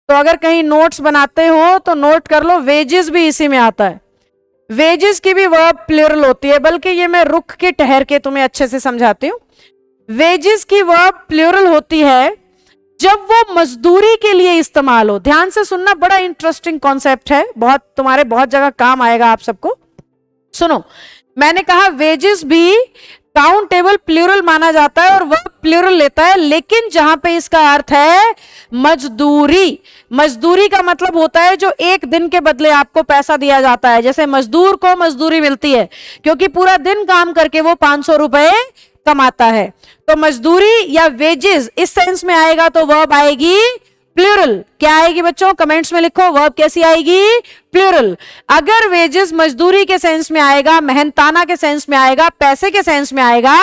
तो अगर कहीं नोट्स बनाते हो तो नोट कर लो, वेजेस भी इसी में आता है। वेजेस की भी वर्ब प्लूरल होती है, बल्कि ये मैं रुक के ठहर के तुम्हें अच्छे से समझाती हूँ। वेजेस की वर्ब प्लूरल होती है जब वो मजदूरी के लिए इस्तेमाल हो। ध्यान से सुनना, बड़ा इंटरेस्टिंग कॉन्सेप्ट है, तुम्हारे बहुत जगह काम आएगा आप सबको। सुनो, मैंने कहा वेजेस भी काउंटेबल प्लूरल माना जाता है और वर्ब प्लूरल लेता है, लेकिन जहां पे इसका अर्थ है मजदूरी। मजदूरी का मतलब होता है जो एक दिन के बदले आपको पैसा दिया जाता है। जैसे मजदूर को मजदूरी मिलती है क्योंकि पूरा दिन काम करके वो 500 रुपए कमाता है। तो मजदूरी या वेजेस इस सेंस में आएगा तो वर्ब आएगी प्लूरल। क्या आएगी बच्चों, कमेंट्स में लिखो, वर्ब कैसी आएगी, प्लूरल। अगर वेजेस मजदूरी के सेंस में आएगा, मेहनताना के सेंस में आएगा, पैसे के सेंस में आएगा,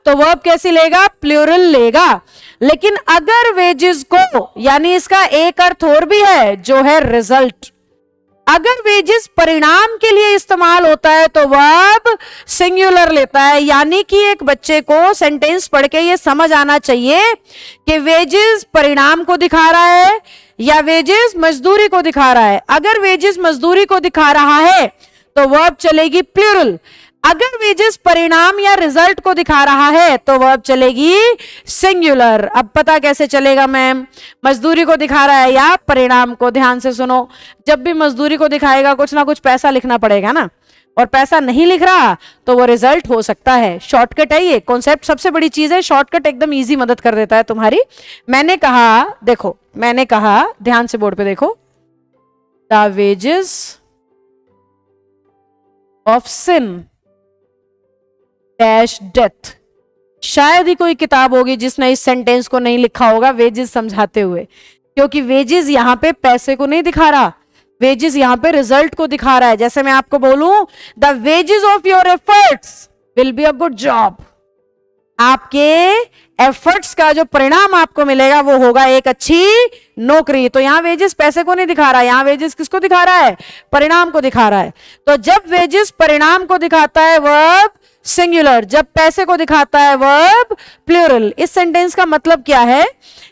तो वर्ब कैसी लेगा, प्लूरल लेगा। लेकिन अगर वेजेस को, यानी इसका एक अर्थ और भी है जो है रिजल्ट, अगर वेजेस परिणाम के लिए इस्तेमाल होता है तो वर्ब सिंगुलर लेता है। यानी कि एक बच्चे को सेंटेंस पढ़ के ये समझ आना चाहिए कि वेजेस परिणाम को दिखा रहा है या वेजेस मजदूरी को दिखा रहा है। अगर वेजेस मजदूरी को दिखा रहा है तो वर्ब चलेगी प्लूरल। अगर वेजेस परिणाम या रिजल्ट को दिखा रहा है तो वर्ब चलेगी सिंगुलर। अब पता कैसे चलेगा मैम, मजदूरी को दिखा रहा है या परिणाम को? ध्यान से सुनो, जब भी मजदूरी को दिखाएगा कुछ ना कुछ पैसा लिखना पड़ेगा ना, और पैसा नहीं लिख रहा तो वो रिजल्ट हो सकता है। शॉर्टकट है ये कॉन्सेप्ट, सबसे बड़ी चीज है शॉर्टकट, एकदम इजी मदद कर देता है तुम्हारी। मैंने कहा, देखो मैंने कहा, ध्यान से बोर्ड पे देखो, the wages of sin dash death. शायद ही कोई किताब होगी जिसने इस सेंटेंस को नहीं लिखा होगा वेजेस समझाते हुए, क्योंकि वेजेस यहां पे पैसे को नहीं दिखा रहा, वेजेस यहां पे रिजल्ट को दिखा रहा है। जैसे मैं आपको बोलूं, the wages of your efforts will be a good job. आपके एफर्ट्स का जो परिणाम आपको मिलेगा वो होगा एक अच्छी नौकरी। तो यहां वेजेस पैसे को नहीं दिखा रहा है, यहां वेजेस किसको दिखा रहा है, परिणाम को दिखा रहा है। तो जब वेजेस परिणाम को दिखाता है वर्ब सिंगुलर, जब पैसे को दिखाता है वर्ब प्लूरल। इस सेंटेंस का मतलब क्या है,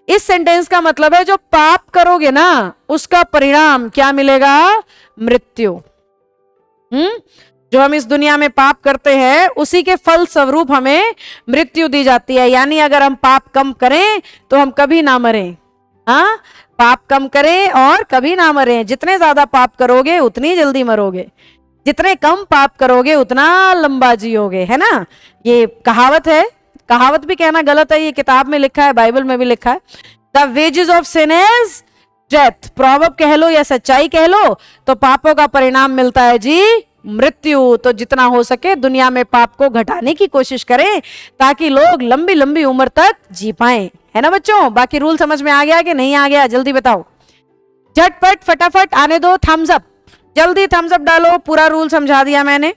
इस सेंटेंस का मतलब है जो पाप करोगे ना उसका परिणाम क्या मिलेगा, मृत्यु। जो हम इस दुनिया में पाप करते हैं उसी के फल स्वरूप हमें मृत्यु दी जाती है। यानी अगर हम पाप कम करें तो हम कभी ना मरें। हाँ, पाप कम करें और कभी ना मरें। जितने ज्यादा पाप करोगे उतनी जल्दी मरोगे, जितने कम पाप करोगे उतना लंबा जियोगे, है ना। ये कहावत है, कहावत भी कहना गलत है, ये किताब में लिखा है, बाइबल में भी लिखा है। The wages of sin is death. Proverb कह लो या सच्चाई कह लो, तो पापों का परिणाम मिलता है जी मृत्यु। तो जितना हो सके दुनिया में पाप को घटाने की कोशिश करें ताकि लोग लंबी लंबी उम्र तक जी पाएं, है ना बच्चों। बाकी रूल समझ में आ गया कि नहीं आ गया, जल्दी बताओ, झटपट फटाफट आने दो, थम्स अप, जल्दी थम्स अप डालो। पूरा रूल समझा दिया मैंने।